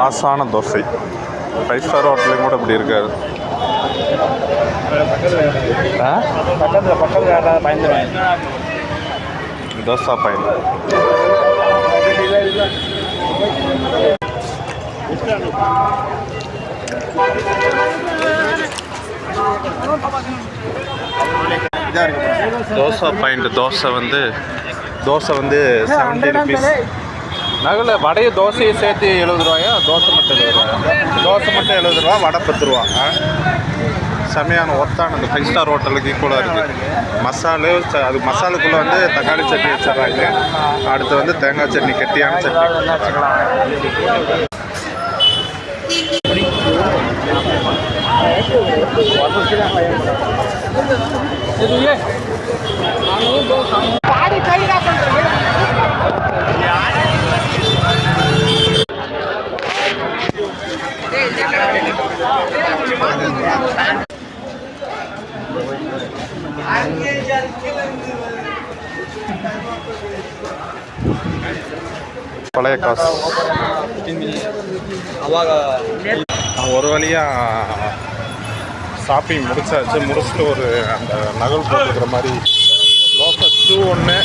ஆசான dosa 5 star ஹோட்டலையும் கூட இப்படி இருக்காது. தோசை பயன் தோசை பாயிண்ட். தோசை வந்து 70 ருபீஸ். நகல வடையை தோசையை சேர்த்து 70 ரூபாயா? தோசை மட்டும் 70 ரூபாயா? தோசை மட்டும் 70 ரூபா, வடை 10 ரூபா. செமையான ஒத்தான அந்த 5 ஸ்டார் ஹோட்டலுக்கு ஈக்குவலாக இருக்குது. மசாலு அது மசாலுக்குள்ளே வந்து தக்காளி சட்னி வச்சிடறாங்க. அடுத்து வந்து தேங்காய் சட்னி, கெட்டியான சட்னி. பழைய காசு ஒரு வழியாக ஷாப்பிங் முடிச்சுட்டு ஒரு அந்த நகல் போட்டுக்கிற மாதிரி லோக்கல் ஷூ ஒன்று,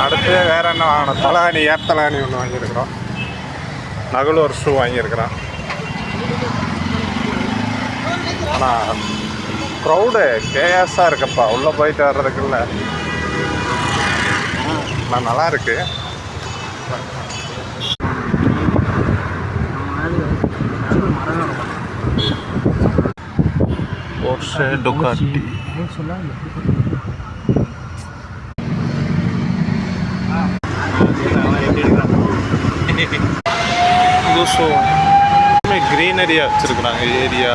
அடுத்து வேறு என்ன வாங்கணும், தலகாணி ஏர்த்தலாணி ஒன்று வாங்கியிருக்கிறோம். நகல் ஒரு ஷூ வாங்கியிருக்கிறேன். ஆனால் க்ரௌடு கேஎஸ்ஸாக இருக்கப்பா, உள்ளே போயிட்டு வர்றதுக்குள்ள நான் நல்லா இருக்கு. போர்ஷே டுகாட்டி க்ரீனரியா வச்சிருக்கிறாங்க ஏரியா.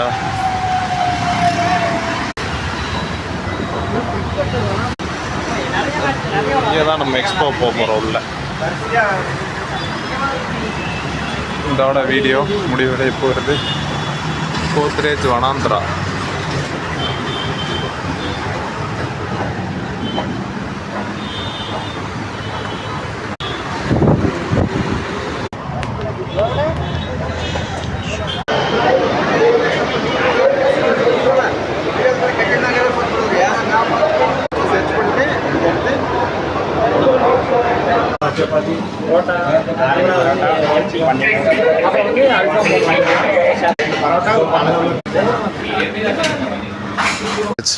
இங்கே தான் நம்ம எக்ஸ்போ போக போகிறோம் உள்ள. இதோட வீடியோ முடிவடைய போகிறது. கோத்ரேஜ் வனாந்திரா.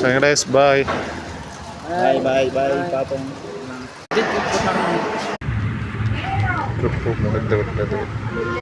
Venkades, bye. பாப்போம். ட்ரிப்பு முடிந்து விட்டது.